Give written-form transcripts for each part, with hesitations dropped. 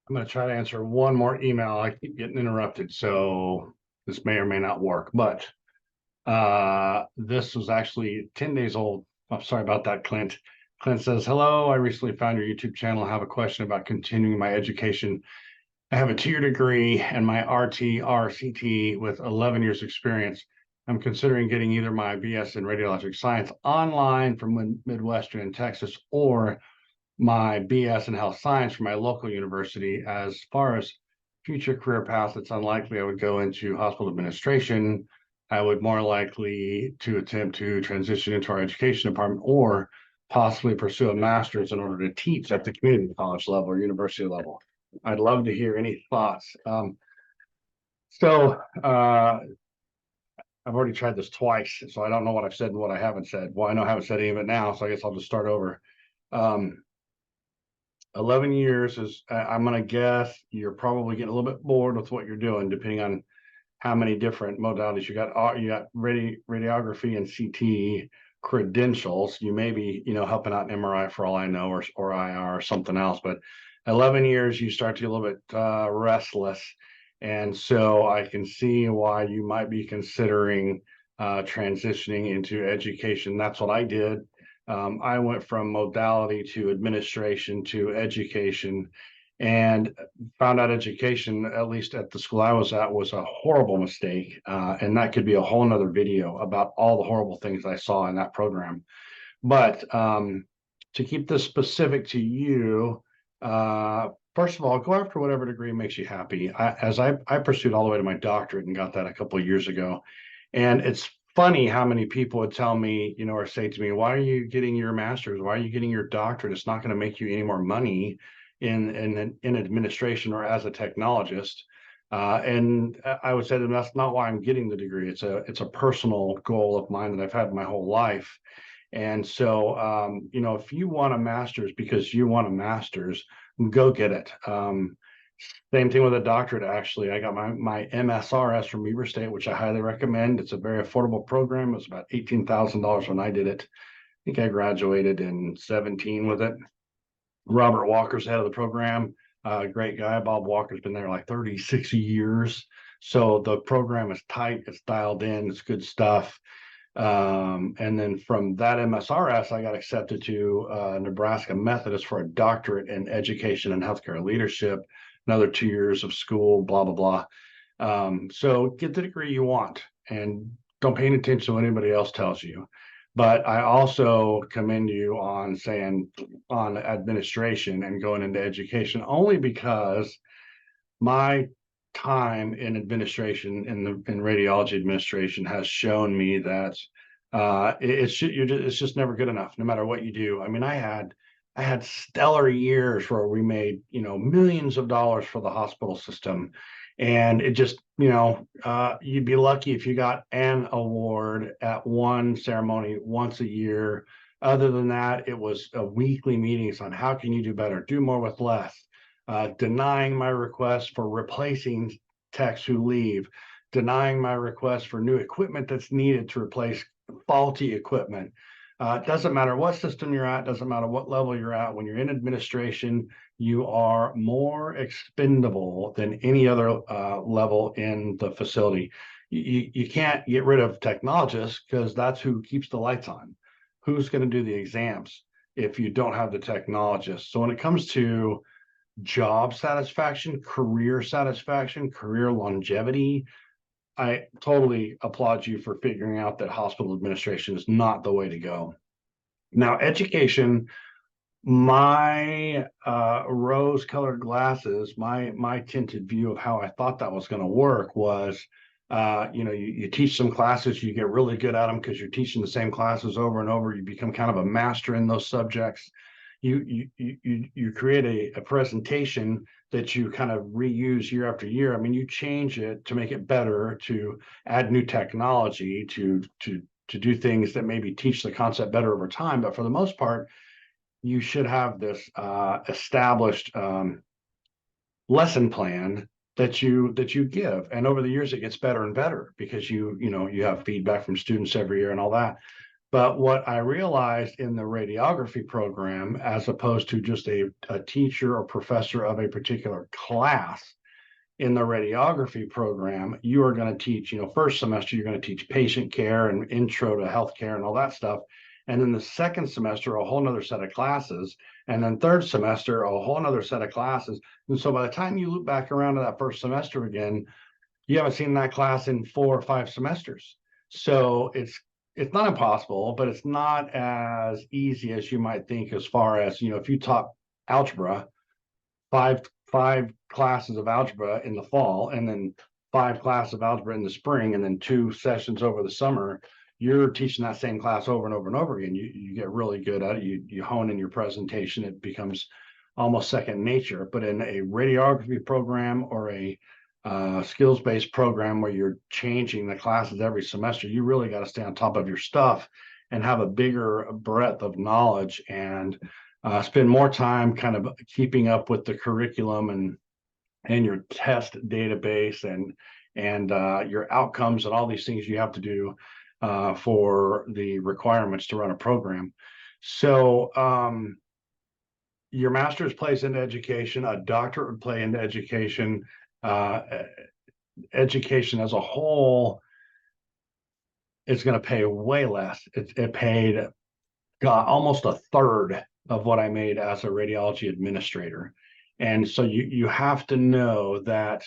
I'm going to try to answer one more email. I keep getting interrupted, so this may or may not work. But this was actually 10 days old. I'm sorry about that, Clint. Clint says, hello, I recently found your YouTube channel. I have a question about continuing my education. I have a 2-year degree and my RT, RCT with 11 years experience. I'm considering getting either my BS in radiologic science online from Midwestern in Texas or my BS in health science from my local university. As far as future career paths, it's unlikely I would go into hospital administration. I would more likely to attempt to transition into our education department or possibly pursue a master's in order to teach at the community college level or university level. I'd love to hear any thoughts. So I've already tried this twice, so I don't know what I've said and what I haven't said. Well, I know I haven't said any of it now, so I guess I'll just start over. 11 years is, I'm going to guess you're probably getting a little bit bored with what you're doing, depending on how many different modalities you got. You got radiography and CT credentials. You may be, helping out in MRI for all I know, or IR or something else. But 11 years, you start to get a little bit restless. And so I can see why you might be considering transitioning into education. That's what I did. I went from modality to administration to education, and found out education, at least at the school I was at, was a horrible mistake. And that could be a whole nother video about all the horrible things I saw in that program. But to keep this specific to you, first of all, go after whatever degree makes you happy. I pursued all the way to my doctorate and got that a couple of years ago. And it's funny how many people would tell me, or say to me, why are you getting your master's? Why are you getting your doctorate? It's not going to make you any more money in administration or as a technologist. And I would say that that's not why I'm getting the degree. It's a personal goal of mine that I've had my whole life. And so, if you want a master's because you want a master's, go get it. Same thing with a doctorate, actually. I got my MSRS from Weber State, which I highly recommend. It's a very affordable program. It was about $18,000 when I did it. I think I graduated in 17 with it. Robert Walker's head of the program, great guy. Bob Walker's been there like 36 years. So the program is tight, it's dialed in, it's good stuff. And then from that MSRS, I got accepted to Nebraska Methodist for a doctorate in education and healthcare leadership, another 2 years of school, blah, blah, blah. So get the degree you want and don't pay any attention to what anybody else tells you. But I also commend you on saying on administration and going into education, only because my time in administration in radiology administration has shown me that it's just never good enough, no matter what you do. I mean, I had stellar years where we made millions of dollars for the hospital system, and it just you'd be lucky if you got an award at one ceremony once a year. Other than that, it was weekly meetings on how can you do better, do more with less, denying my request for replacing techs who leave, denying my request for new equipment that's needed to replace faulty equipment. It doesn't matter what system you're at, doesn't matter what level you're at. When you're in administration, you are more expendable than any other level in the facility. You can't get rid of technologists because that's who keeps the lights on. Who's going to do the exams if you don't have the technologists? So when it comes to job satisfaction, career longevity, I totally applaud you for figuring out that hospital administration is not the way to go. Now, education, my rose-colored glasses, my tinted view of how I thought that was going to work was, you teach some classes, you get really good at them because you're teaching the same classes over and over. You become kind of a master in those subjects. You create a presentation that you kind of reuse year after year. I mean, you change it to make it better, to add new technology, to do things that maybe teach the concept better over time. But for the most part, you should have this established lesson plan that you give, and over the years it gets better and better because you have feedback from students every year and all that. But what I realized in the radiography program, as opposed to just a teacher or professor of a particular class, in the radiography program, you are going to teach, first semester, you're going to teach patient care and intro to healthcare and all that stuff. And then the second semester, a whole nother set of classes. And then third semester, a whole nother set of classes. And so by the time you loop back around to that first semester again, you haven't seen that class in 4 or 5 semesters. So it's not impossible, but it's not as easy as you might think, as far as, if you taught algebra, five classes of algebra in the fall, and then 5 classes of algebra in the spring, and then 2 sessions over the summer, you're teaching that same class over and over and over again. You get really good at it. You hone in your presentation. It becomes almost second nature. But in a radiography program or a skills-based program where you're changing the classes every semester, you really got to stay on top of your stuff and have a bigger breadth of knowledge, and spend more time kind of keeping up with the curriculum and your test database and your outcomes and all these things you have to do for the requirements to run a program. So your master's plays into education, a doctorate would play into education. Education as a whole is going to pay way less. It paid almost a third of what I made as a radiology administrator. And so you have to know that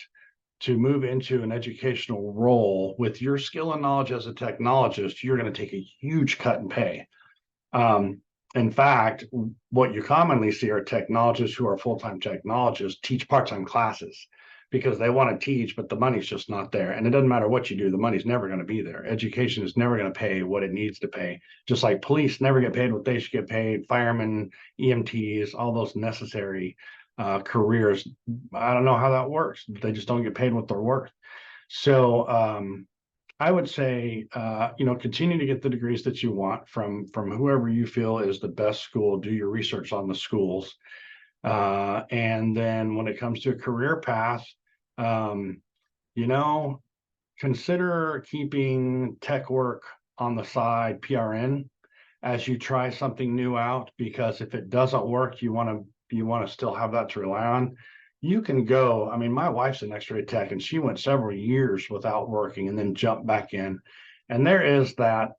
to move into an educational role with your skill and knowledge as a technologist, you're going to take a huge cut in pay. In fact, what you commonly see are technologists who are full-time technologists teach part-time classes because they want to teach, but the money's just not there. And it doesn't matter what you do, the money's never going to be there. Education is never going to pay what it needs to pay. Just like police never get paid what they should get paid, firemen, EMTs, all those necessary careers. I don't know how that works. They just don't get paid what they're worth. So I would say, continue to get the degrees that you want from whoever you feel is the best school. Do your research on the schools. And then when it comes to a career path, consider keeping tech work on the side, PRN, as you try something new out, because if it doesn't work, you want to still have that to rely on. You can go, I mean, my wife's an Xray tech and she went several years without working and then jumped back in. And there is that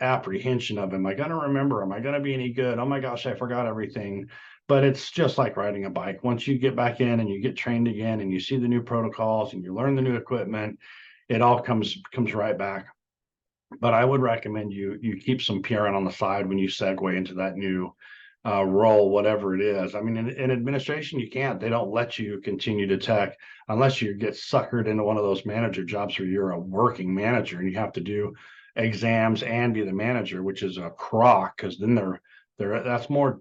apprehension of, am I going to remember? Am I going to be any good? Oh my gosh, I forgot everything. But it's just like riding a bike. Once you get back in and you get trained again and you see the new protocols and you learn the new equipment, it all comes right back. But I would recommend you keep some PRN on the side when you segue into that new role, whatever it is. I mean, in administration, you can't. They don't let you continue to tech unless you get suckered into one of those manager jobs where you're a working manager and you have to do exams and be the manager, which is a crock, because then that's more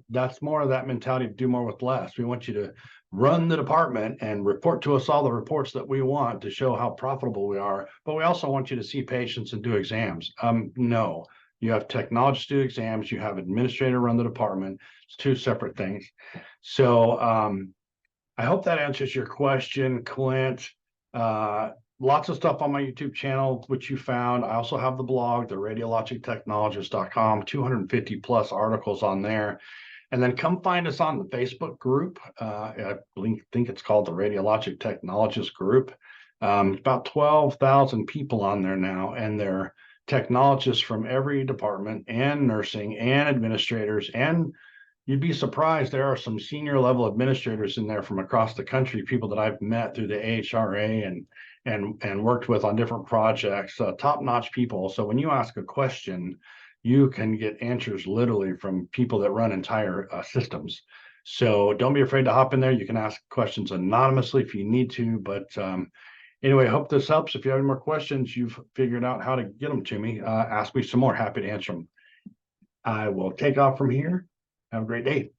of that mentality of do more with less. We want you to run the department and report to us all the reports that we want to show how profitable we are, but we also want you to see patients and do exams. No, you have technologists do exams, you have administrator run the department. It's 2 separate things. So I hope that answers your question, Clint. Lots of stuff on my YouTube channel, which you found. I also have the blog, the radiologictechnologist.com, 250 plus articles on there. And then come find us on the Facebook group. I think it's called the Radiologic Technologist group. About 12,000 people on there now, and they're technologists from every department and nursing and administrators. And you'd be surprised, there are some senior level administrators in there from across the country, people that I've met through the ARRT and worked with on different projects, top-notch people. So when you ask a question, you can get answers literally from people that run entire systems. So don't be afraid to hop in there. You can ask questions anonymously if you need to. But anyway, I hope this helps. If you have any more questions, you've figured out how to get them to me. Ask me some more. Happy to answer them. I will take off from here. Have a great day.